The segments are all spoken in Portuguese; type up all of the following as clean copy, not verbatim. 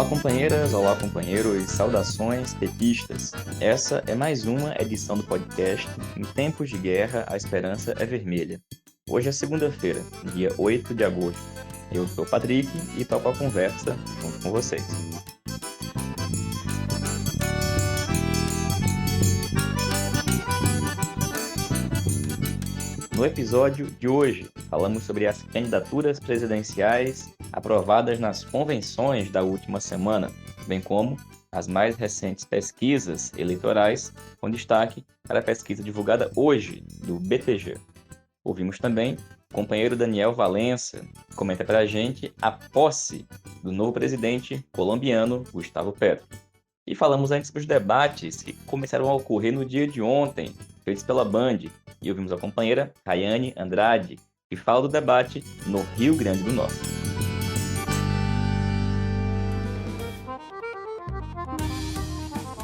Olá, companheiras, olá, companheiros, saudações petistas. Essa é mais uma edição do podcast Em Tempos de Guerra, a Esperança é Vermelha. Hoje é segunda-feira, dia 8 de agosto. Eu sou o Patrick e topo a conversa junto com vocês. No episódio de hoje, falamos sobre as candidaturas presidenciais aprovadas nas convenções da última semana, bem como as mais recentes pesquisas eleitorais, com destaque para a pesquisa divulgada hoje do BTG. Ouvimos também o companheiro Daniel Valença, que comenta para a gente a posse do novo presidente colombiano, Gustavo Petro. E falamos antes dos debates que começaram a ocorrer no dia de ontem, feitos pela Band, e ouvimos a companheira Rayane Andrade, que fala do debate no Rio Grande do Norte.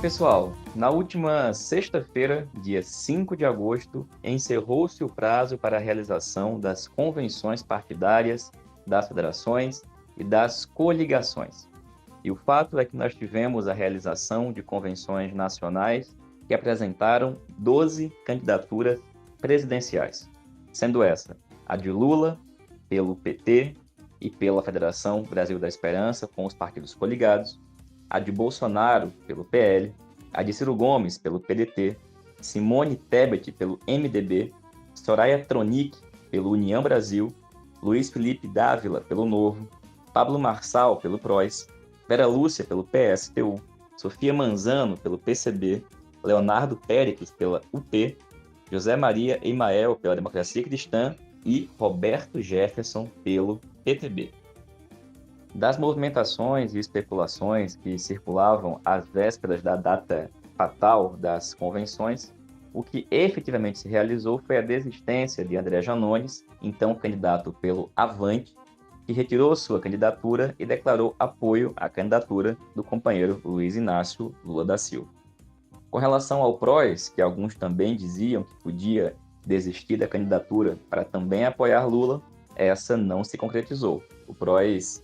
Pessoal, na última sexta-feira, dia 5 de agosto, encerrou-se o prazo para a realização das convenções partidárias, das federações e das coligações. E o fato é que nós tivemos a realização de convenções nacionais que apresentaram 12 candidaturas presidenciais, sendo essa a de Lula, pelo PT e pela Federação Brasil da Esperança, com os partidos coligados, a de Bolsonaro, pelo PL, a de Ciro Gomes, pelo PDT, Simone Tebet, pelo MDB, Soraya Tronic, pelo União Brasil, Luiz Felipe Dávila, pelo Novo, Pablo Marçal, pelo PROS, Vera Lúcia, pelo PSTU, Sofia Manzano, pelo PCB, Leonardo Péricles, pela UP, José Maria Emael, pela Democracia Cristã e Roberto Jefferson, pelo PTB. Das movimentações e especulações que circulavam às vésperas da data fatal das convenções, o que efetivamente se realizou foi a desistência de André Janones, então candidato pelo Avante, que retirou sua candidatura e declarou apoio à candidatura do companheiro Luiz Inácio Lula da Silva. Com relação ao PROS, que alguns também diziam que podia desistir da candidatura para também apoiar Lula, essa não se concretizou. O PROS,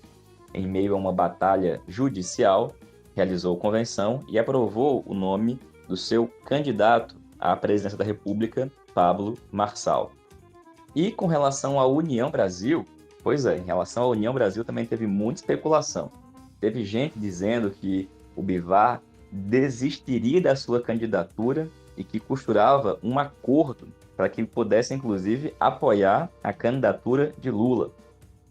em meio a uma batalha judicial, realizou convenção e aprovou o nome do seu candidato à presidência da República, Pablo Marçal. E com relação à União Brasil, pois é, em relação à União Brasil também teve muita especulação. Teve gente dizendo que o Bivar desistiria da sua candidatura e que costurava um acordo para que pudesse, inclusive, apoiar a candidatura de Lula.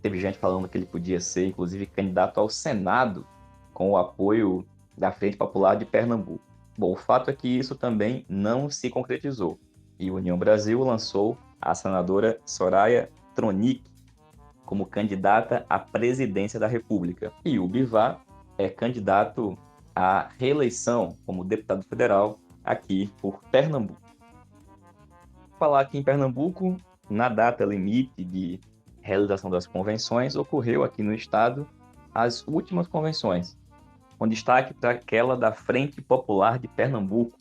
Teve gente falando que ele podia ser, inclusive, candidato ao Senado com o apoio da Frente Popular de Pernambuco. Bom, o fato é que isso também não se concretizou. E a União Brasil lançou a senadora Soraya Tronic como candidata à presidência da República. E o Bivar é candidato à reeleição como deputado federal aqui por Pernambuco. Vou falar aqui em Pernambuco, na data limite de realização das convenções, ocorreu aqui no estado as últimas convenções, com destaque para aquela da Frente Popular de Pernambuco,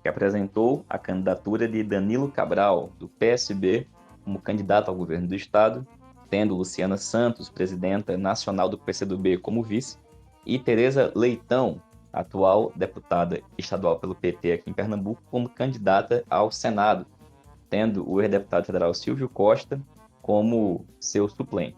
que apresentou a candidatura de Danilo Cabral, do PSB, como candidato ao governo do estado, tendo Luciana Santos, presidenta nacional do PCdoB, como vice, e Tereza Leitão, atual deputada estadual pelo PT aqui em Pernambuco, como candidata ao Senado, tendo o ex-deputado federal Silvio Costa como seu suplente.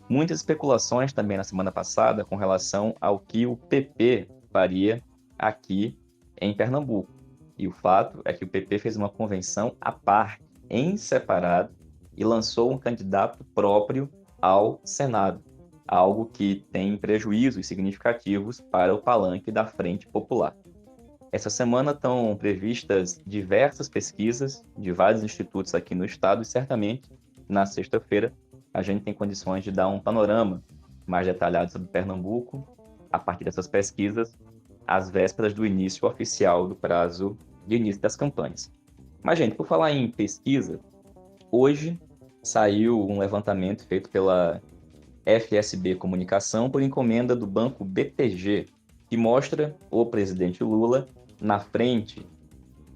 Muitas especulações também na semana passada com relação ao que o PP faria aqui em Pernambuco. E o fato é que o PP fez uma convenção à parte, em separado, e lançou um candidato próprio ao Senado, algo que tem prejuízos significativos para o palanque da Frente Popular. Essa semana estão previstas diversas pesquisas de vários institutos aqui no estado e certamente na sexta-feira a gente tem condições de dar um panorama mais detalhado sobre Pernambuco a partir dessas pesquisas, às vésperas do início oficial do prazo de início das campanhas. Mas, gente, por falar em pesquisa, hoje saiu um levantamento feito pela FSB Comunicação por encomenda do banco BTG, que mostra o presidente Lula na frente,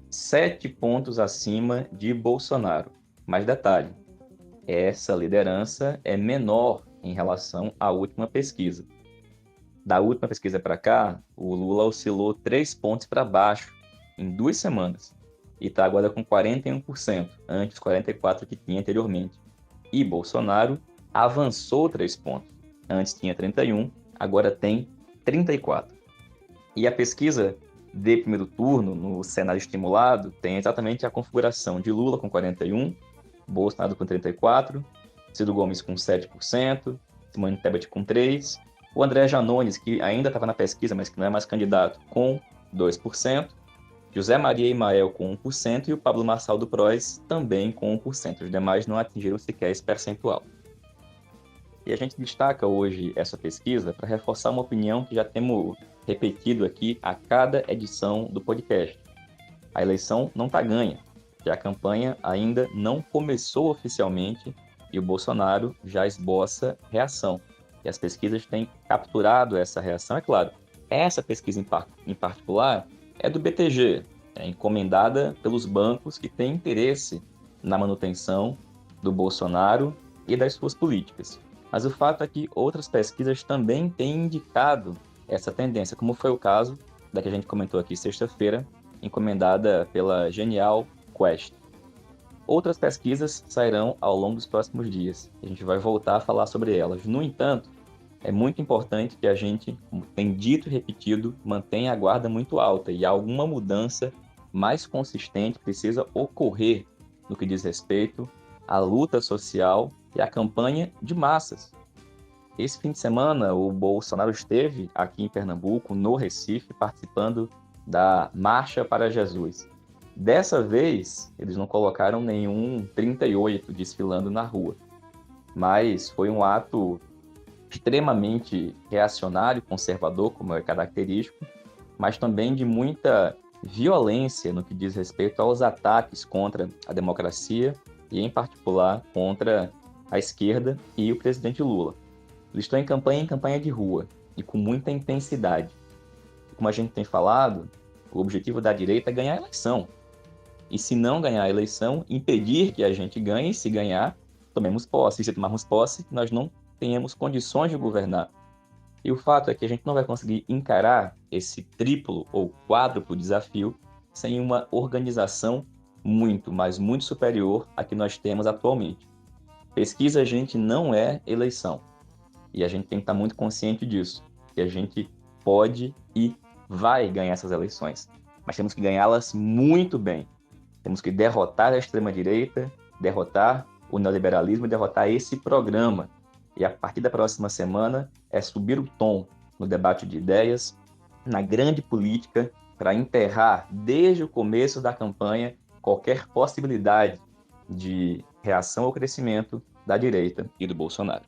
7 pontos acima de Bolsonaro. Mas detalhe, essa liderança é menor em relação à última pesquisa. Da última pesquisa para cá, o Lula oscilou 3 pontos para baixo em 2 semanas e está agora com 41%, antes 44% que tinha anteriormente. E Bolsonaro avançou 3 pontos. Antes tinha 31, agora tem 34. E a pesquisa de primeiro turno, no cenário estimulado, tem exatamente a configuração de Lula com 41, Bolsonaro com 34, Ciro Gomes com 7%, Simone Tebet com 3%, o André Janones, que ainda estava na pesquisa, mas que não é mais candidato, com 2%, José Maria Imael com 1% e o Pablo Marçal do PROS também com 1%. Os demais não atingiram sequer esse percentual. E a gente destaca hoje essa pesquisa para reforçar uma opinião que já temos repetido aqui a cada edição do podcast. A eleição não está ganha, e a campanha ainda não começou oficialmente e o Bolsonaro já esboça reação. E as pesquisas têm capturado essa reação, é claro. Essa pesquisa em particular é do BTG, é encomendada pelos bancos que têm interesse na manutenção do Bolsonaro e das suas políticas. Mas o fato é que outras pesquisas também têm indicado essa tendência, como foi o caso da que a gente comentou aqui sexta-feira, encomendada pela Genial Quest. Outras pesquisas sairão ao longo dos próximos dias. A gente vai voltar a falar sobre elas. No entanto, é muito importante que a gente, como tem dito e repetido, mantenha a guarda muito alta e alguma mudança mais consistente precisa ocorrer no que diz respeito à luta social e à campanha de massas. Esse fim de semana, o Bolsonaro esteve aqui em Pernambuco, no Recife, participando da Marcha para Jesus. Dessa vez, eles não colocaram nenhum 38 desfilando na rua, mas foi um ato extremamente reacionário, conservador, como é característico, mas também de muita violência no que diz respeito aos ataques contra a democracia e, em particular, contra a esquerda e o presidente Lula. Eles estão em campanha de rua e com muita intensidade. Como a gente tem falado, o objetivo da direita é ganhar a eleição. E se não ganhar a eleição, impedir que a gente ganhe, e se ganhar, tomemos posse. E se tomarmos posse, nós não tenhamos condições de governar. E o fato é que a gente não vai conseguir encarar esse triplo ou quádruplo desafio sem uma organização muito, mas muito superior à que nós temos atualmente. Pesquisa, a gente não é eleição. E a gente tem que estar muito consciente disso, que a gente pode e vai ganhar essas eleições. Mas temos que ganhá-las muito bem. Temos que derrotar a extrema-direita, derrotar o neoliberalismo, derrotar esse programa. E a partir da próxima semana é subir o tom no debate de ideias, na grande política, para enterrar desde o começo da campanha qualquer possibilidade de reação ao crescimento da direita e do Bolsonaro.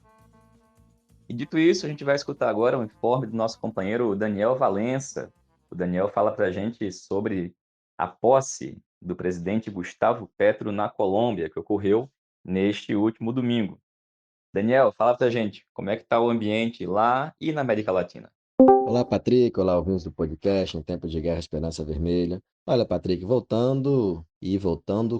E dito isso, a gente vai escutar agora um informe do nosso companheiro Daniel Valença. O Daniel fala para a gente sobre a posse do presidente Gustavo Petro na Colômbia, que ocorreu neste último domingo. Daniel, fala para a gente como é que está o ambiente lá e na América Latina. Olá, Patrick. Olá, ouvintes do podcast Em Tempo de Guerra, Esperança Vermelha. Olha, Patrick, voltando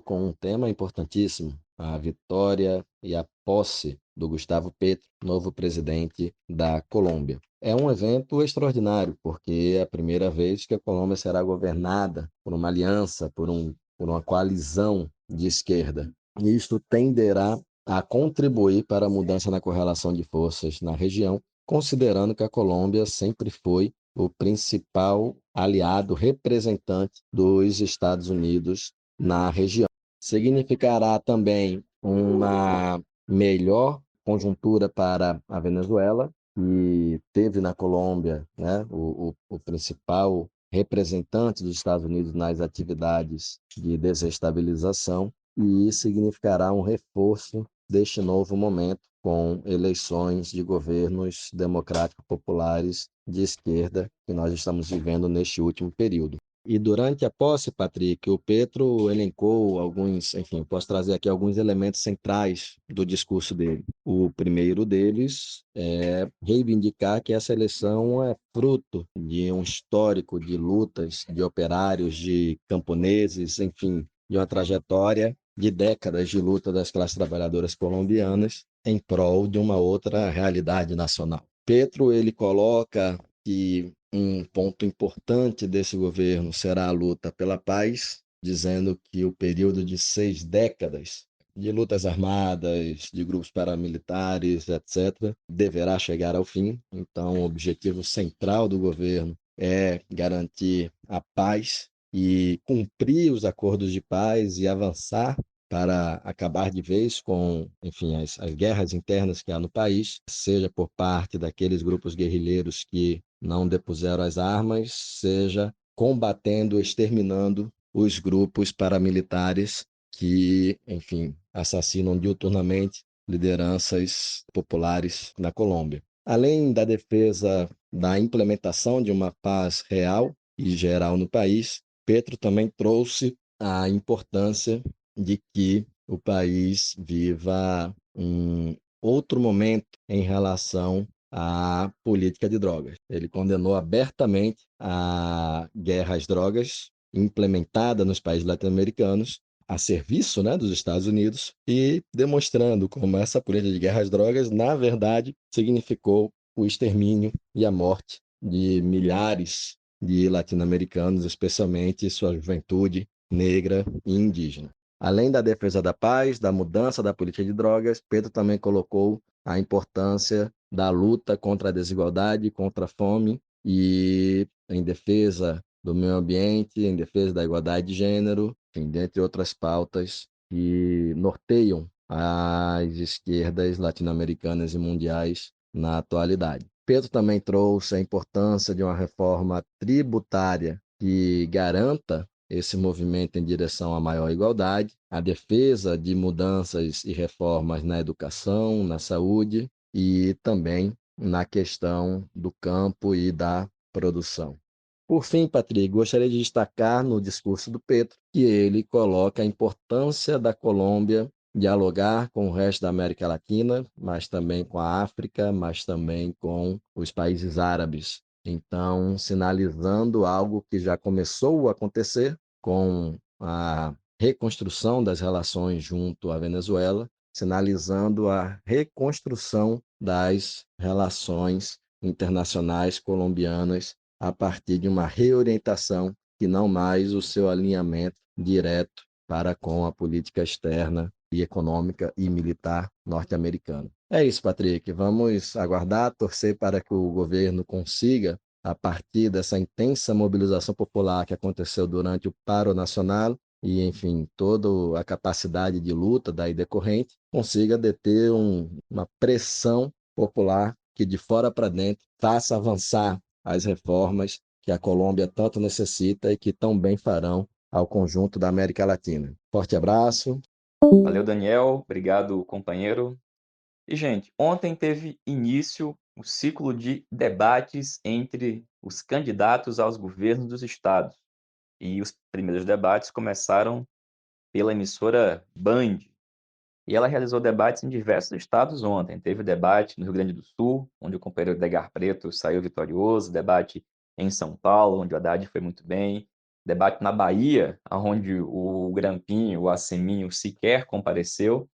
com um tema importantíssimo, a vitória e a posse do Gustavo Petro, novo presidente da Colômbia. É um evento extraordinário, porque é a primeira vez que a Colômbia será governada por uma aliança, por uma coalizão de esquerda. E isto tenderá a contribuir para a mudança na correlação de forças na região, considerando que a Colômbia sempre foi o principal aliado representante dos Estados Unidos na região. Significará também uma melhor conjuntura para a Venezuela, que teve na Colômbia, né, o principal representante dos Estados Unidos nas atividades de desestabilização, e significará um reforço deste novo momento, com eleições de governos democráticos populares de esquerda que nós estamos vivendo neste último período. E durante a posse, Patrick, o Petro elencou alguns, enfim, posso trazer aqui alguns elementos centrais do discurso dele. O primeiro deles é reivindicar que essa eleição é fruto de um histórico de lutas de operários, de camponeses, enfim, de uma trajetória de décadas de luta das classes trabalhadoras colombianas em prol de uma outra realidade nacional. Petro ele coloca que um ponto importante desse governo será a luta pela paz, dizendo que o período de 6 décadas de lutas armadas, de grupos paramilitares, etc., deverá chegar ao fim. Então, o objetivo central do governo é garantir a paz e cumprir os acordos de paz e avançar para acabar de vez com, enfim, as guerras internas que há no país, seja por parte daqueles grupos guerrilheiros que não depuseram as armas, seja combatendo, exterminando os grupos paramilitares que, enfim, assassinam diuturnamente lideranças populares na Colômbia. Além da defesa da implementação de uma paz real e geral no país, Petro também trouxe a importância de que o país viva um outro momento em relação à política de drogas. Ele condenou abertamente a guerra às drogas implementada nos países latino-americanos a serviço, né, dos Estados Unidos e demonstrando como essa política de guerra às drogas, na verdade, significou o extermínio e a morte de milhares de latino-americanos, especialmente sua juventude negra e indígena. Além da defesa da paz, da mudança da política de drogas, Pedro também colocou a importância da luta contra a desigualdade, contra a fome e em defesa do meio ambiente, em defesa da igualdade de gênero, enfim, dentre outras pautas que norteiam as esquerdas latino-americanas e mundiais na atualidade. Pedro também trouxe a importância de uma reforma tributária que garanta esse movimento em direção à maior igualdade, a defesa de mudanças e reformas na educação, na saúde e também na questão do campo e da produção. Por fim, Patrick, gostaria de destacar no discurso do Petro que ele coloca a importância da Colômbia dialogar com o resto da América Latina, mas também com a África, mas também com os países árabes. Então, sinalizando algo que já começou a acontecer com a reconstrução das relações junto à Venezuela, sinalizando a reconstrução das relações internacionais colombianas a partir de uma reorientação e não mais o seu alinhamento direto para com a política externa e econômica e militar norte-americana. É isso, Patrick. Vamos aguardar, torcer para que o governo consiga, a partir dessa intensa mobilização popular que aconteceu durante o Paro Nacional e, enfim, toda a capacidade de luta daí decorrente, consiga deter uma pressão popular que de fora para dentro faça avançar as reformas que a Colômbia tanto necessita e que tão bem farão ao conjunto da América Latina. Forte abraço. Valeu, Daniel. Obrigado, companheiro. E, gente, ontem teve início o ciclo de debates entre os candidatos aos governos dos estados. E os primeiros debates começaram pela emissora Band. E ela realizou debates em diversos estados ontem. Teve debate no Rio Grande do Sul, onde o companheiro Edgar Preto saiu vitorioso, debate em São Paulo, onde o Haddad foi muito bem, debate na Bahia, onde o Grampinho, o Asseminho sequer compareceu,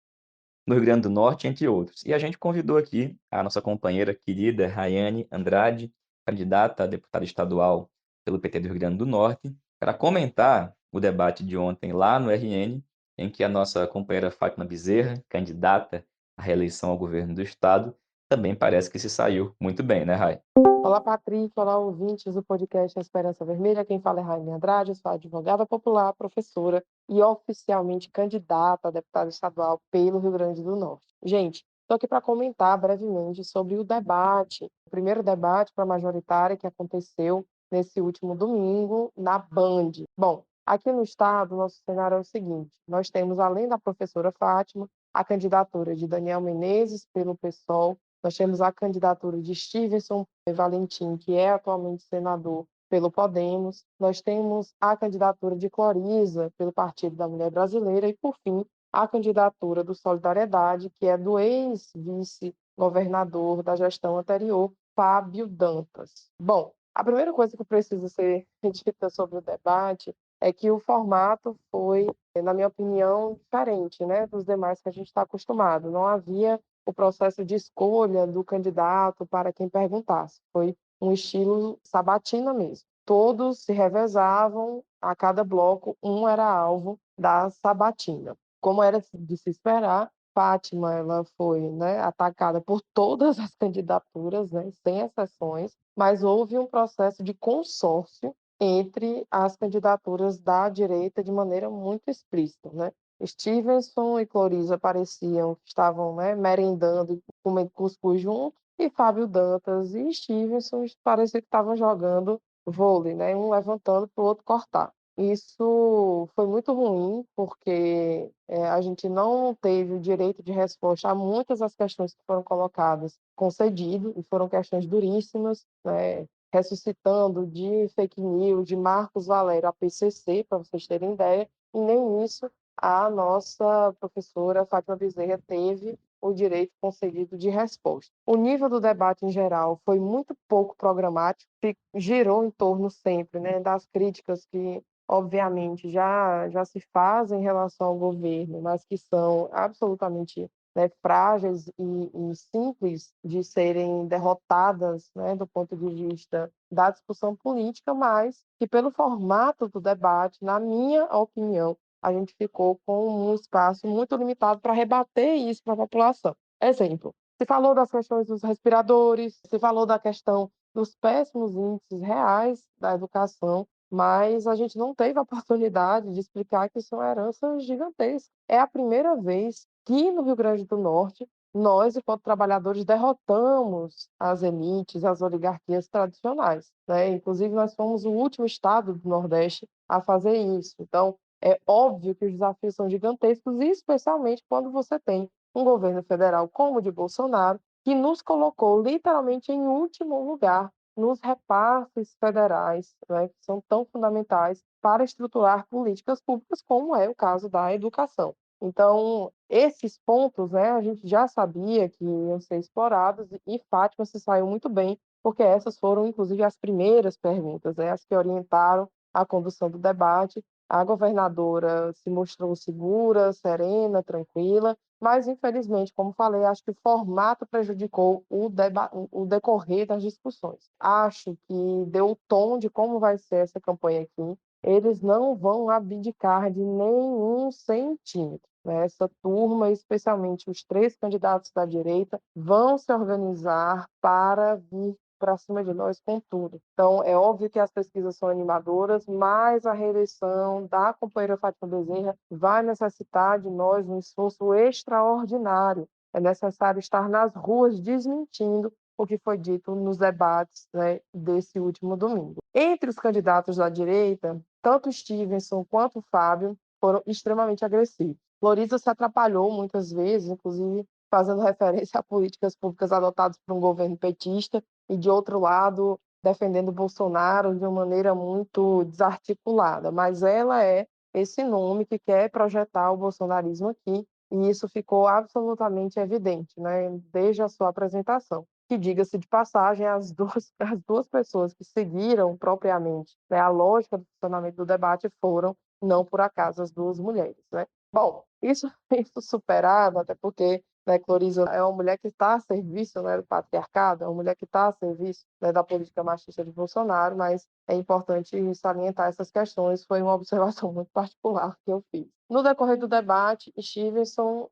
no Rio Grande do Norte, entre outros. E a gente convidou aqui a nossa companheira querida Rayane Andrade, candidata a deputada estadual pelo PT do Rio Grande do Norte, para comentar o debate de ontem lá no RN, em que a nossa companheira Fátima Bezerra, candidata à reeleição ao governo do estado, também parece que se saiu muito bem, né, Ray? Olá, Patrick. Olá, ouvintes do podcast Esperança Vermelha. Quem fala é Raine Andrade, eu sou advogada popular, professora e oficialmente candidata a deputada estadual pelo Rio Grande do Norte. Gente, estou aqui para comentar brevemente sobre o debate, o primeiro debate para a majoritária que aconteceu nesse último domingo na Band. Bom, aqui no estado, nosso cenário é o seguinte: nós temos, além da professora Fátima, a candidatura de Daniel Menezes pelo PSOL. Nós temos a candidatura de Stevenson Valentim, que é atualmente senador pelo Podemos. Nós temos a candidatura de Cloriza, pelo Partido da Mulher Brasileira. E, por fim, a candidatura do Solidariedade, que é do ex-vice-governador da gestão anterior, Fábio Dantas. Bom, a primeira coisa que precisa ser dita sobre o debate é que o formato foi, na minha opinião, diferente, né, dos demais que a gente está acostumado. Não havia o processo de escolha do candidato para quem perguntasse. Foi um estilo sabatina mesmo. Todos se revezavam, a cada bloco um era alvo da sabatina. Como era de se esperar, Fátima ela foi, né, atacada por todas as candidaturas, né, sem exceções, mas houve um processo de consórcio entre as candidaturas da direita de maneira muito explícita, né? Stevenson e Cloriza pareciam que estavam, né, merendando e comendo cuscuz juntos, e Fábio Dantas e Stevenson parecia que estavam jogando vôlei, né, um levantando para o outro cortar. Isso foi muito ruim, porque a gente não teve o direito de resposta a muitas das questões que foram colocadas concedido, e foram questões duríssimas, né, ressuscitando de fake news, de Marcos Valério a PCC, para vocês terem ideia, e nem isso a nossa professora Fátima Bezerra teve o direito concedido de resposta. O nível do debate em geral foi muito pouco programático, girou em torno sempre, né, das críticas que obviamente já se fazem em relação ao governo, mas que são absolutamente, né, frágeis e simples de serem derrotadas, né, do ponto de vista da discussão política, mas que pelo formato do debate, na minha opinião, a gente ficou com um espaço muito limitado para rebater isso para a população. Exemplo, se falou das questões dos respiradores, se falou da questão dos péssimos índices reais da educação, mas a gente não teve a oportunidade de explicar que são heranças gigantescas. É a primeira vez que no Rio Grande do Norte nós, enquanto trabalhadores, derrotamos as elites, as oligarquias tradicionais, né? Inclusive, nós fomos o último estado do Nordeste a fazer isso. Então, é óbvio que os desafios são gigantescos, e especialmente quando você tem um governo federal como o de Bolsonaro, que nos colocou literalmente em último lugar nos repasses federais, né, que são tão fundamentais para estruturar políticas públicas, como é o caso da educação. Então, esses pontos, né, a gente já sabia que iam ser explorados, e Fátima se saiu muito bem, porque essas foram, inclusive, as primeiras perguntas, né, as que orientaram a condução do debate. A governadora se mostrou segura, serena, tranquila, mas, infelizmente, como falei, acho que o formato prejudicou o decorrer das discussões. Acho que deu o tom de como vai ser essa campanha aqui. Eles não vão abdicar de nenhum centímetro, né? Essa turma, especialmente os três candidatos da direita, vão se organizar para vir para cima de nós com tudo. Então, é óbvio que as pesquisas são animadoras, mas a reeleição da companheira Fátima Bezerra vai necessitar de nós um esforço extraordinário. É necessário estar nas ruas desmentindo o que foi dito nos debates, né, desse último domingo. Entre os candidatos da direita, tanto Stevenson quanto Fábio foram extremamente agressivos. Floriza se atrapalhou muitas vezes, inclusive fazendo referência a políticas públicas adotadas por um governo petista, e, de outro lado, defendendo Bolsonaro de uma maneira muito desarticulada. Mas ela é esse nome que quer projetar o bolsonarismo aqui, e isso ficou absolutamente evidente, né, desde a sua apresentação. Que, diga-se de passagem, as duas pessoas que seguiram propriamente, né, a lógica do funcionamento do debate foram, não por acaso, as duas mulheres, né? Bom, isso, isso superado, até porque, né, Cloriza é uma mulher que está a serviço, né, do patriarcado, é uma mulher que está a serviço, né, da política machista de Bolsonaro, mas é importante salientar essas questões, foi uma observação muito particular que eu fiz. No decorrer do debate, Stevenson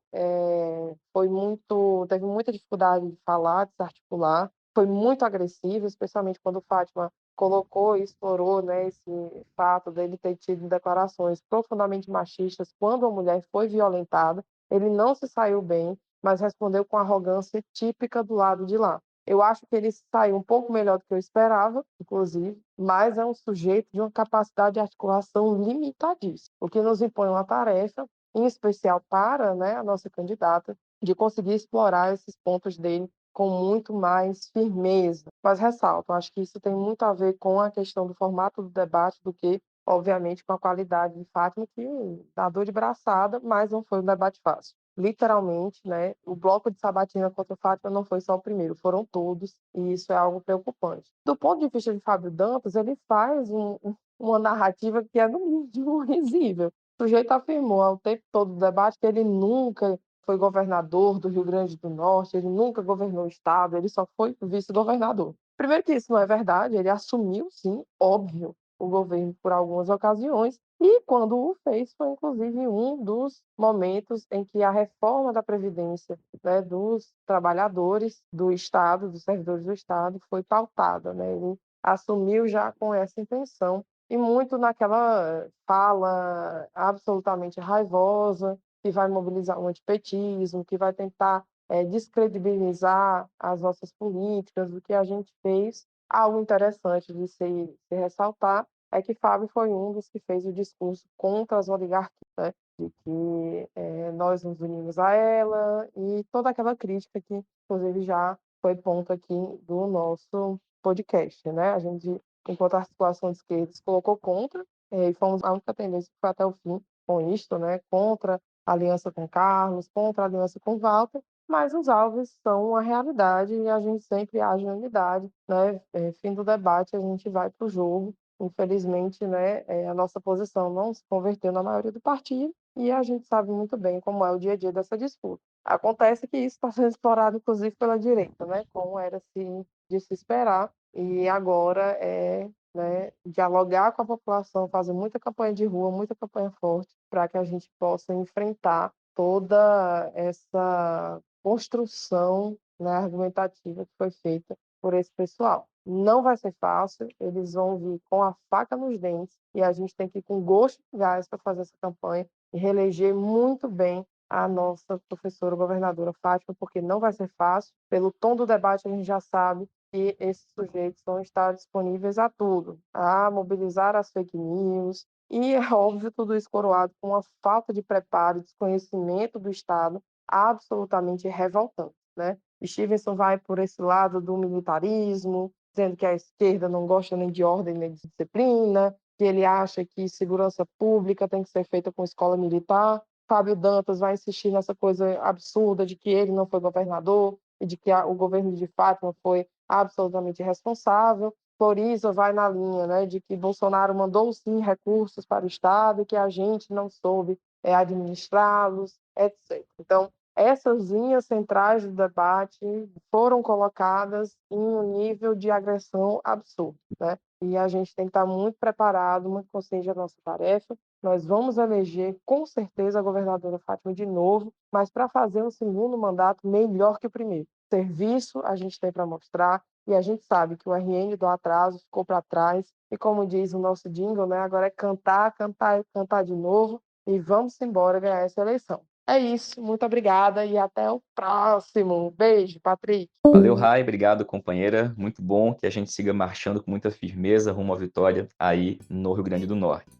teve muita dificuldade de falar, de se articular, foi muito agressivo, especialmente quando Fátima colocou e explorou, né, esse fato dele ter tido declarações profundamente machistas quando a mulher foi violentada. Ele não se saiu bem, mas respondeu com arrogância típica do lado de lá. Eu acho que ele saiu um pouco melhor do que eu esperava, inclusive, mas é um sujeito de uma capacidade de articulação limitadíssima, o que nos impõe uma tarefa, em especial para, né, a nossa candidata, de conseguir explorar esses pontos dele com muito mais firmeza. Mas ressalto, acho que isso tem muito a ver com a questão do formato do debate do que, obviamente, com a qualidade de Fátima, que dá dor de braçada, mas não foi um debate fácil. Literalmente, né, o bloco de sabatina contra Fátima não foi só o primeiro, foram todos, e isso é algo preocupante. Do ponto de vista de Fábio Dantas, ele faz uma narrativa que é, no mínimo, risível. O sujeito afirmou ao tempo todo do debate que ele nunca foi governador do Rio Grande do Norte, ele nunca governou o estado, ele só foi vice-governador. Primeiro que isso não é verdade, ele assumiu, sim, óbvio, o governo por algumas ocasiões, e quando o fez, foi inclusive um dos momentos em que a reforma da Previdência, né, dos trabalhadores do Estado, dos servidores do Estado, foi pautada, né? Ele assumiu já com essa intenção, e muito naquela fala absolutamente raivosa, que vai mobilizar o antipetismo, que vai tentar descredibilizar as nossas políticas, o que a gente fez. Algo interessante de se ressaltar é que Fábio foi um dos que fez o discurso contra as oligarquias, né? De que nós nos unimos a ela, e toda aquela crítica que, inclusive, já foi ponto aqui do nosso podcast, né? A gente, enquanto articulação de esquerda, se colocou contra, e fomos a única tendência que foi até o fim com isto, né? Contra a aliança com Carlos, contra a aliança com Walter, mas os alvos são uma realidade e a gente sempre age em unidade, né? Fim do debate, a gente vai para o jogo. Infelizmente, né, a nossa posição não se converteu na maioria do partido, e a gente sabe muito bem como é o dia a dia dessa disputa. Acontece que isso está sendo explorado, inclusive, pela direita, né, como era de se esperar, e agora né, dialogar com a população, fazer muita campanha de rua, muita campanha forte, para que a gente possa enfrentar toda essa construção, né, argumentativa que foi feita por esse pessoal. Não vai ser fácil, eles vão vir com a faca nos dentes, e a gente tem que ir com gosto e gás para fazer essa campanha e reeleger muito bem a nossa professora governadora Fátima, porque não vai ser fácil. Pelo tom do debate, a gente já sabe que esses sujeitos vão estar disponíveis a tudo, a mobilizar as fake news, e é óbvio, tudo isso coroado com uma falta de preparo e desconhecimento do Estado absolutamente revoltante, né? Stevenson vai por esse lado do militarismo, dizendo que a esquerda não gosta nem de ordem nem de disciplina, que ele acha que segurança pública tem que ser feita com escola militar. Fábio Dantas vai insistir nessa coisa absurda de que ele não foi governador e de que o governo de Fátima foi absolutamente responsável. Floriza vai na linha, né, de que Bolsonaro mandou sim recursos para o Estado e que a gente não soube administrá-los, etc. Então, essas linhas centrais do debate foram colocadas em um nível de agressão absurdo, né? E a gente tem que estar muito preparado, muito consciente da nossa tarefa. Nós vamos eleger, com certeza, a governadora Fátima de novo, mas para fazer um segundo mandato melhor que o primeiro. Serviço a gente tem para mostrar, e a gente sabe que o RN do atraso ficou para trás, e como diz o nosso jingle, né, agora é cantar, cantar e cantar de novo, e vamos embora ganhar essa eleição. É isso, muito obrigada e até o próximo. Beijo, Patrick. Valeu, Rai, obrigado, companheira. Muito bom que a gente siga marchando com muita firmeza rumo à vitória aí no Rio Grande do Norte.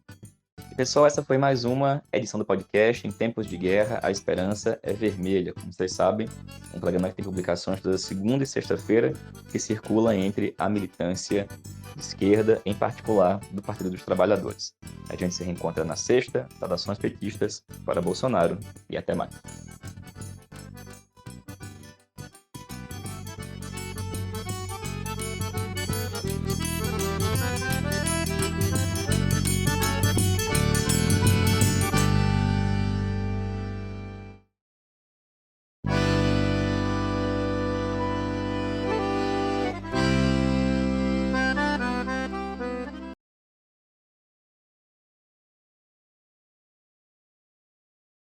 E, pessoal, essa foi mais uma edição do podcast Em Tempos de Guerra, a Esperança é Vermelha. Como vocês sabem, um programa que tem publicações toda segunda e sexta-feira, que circula entre a militância de esquerda, em particular do Partido dos Trabalhadores. A gente se reencontra na sexta. Saudações petistas para Bolsonaro e até mais.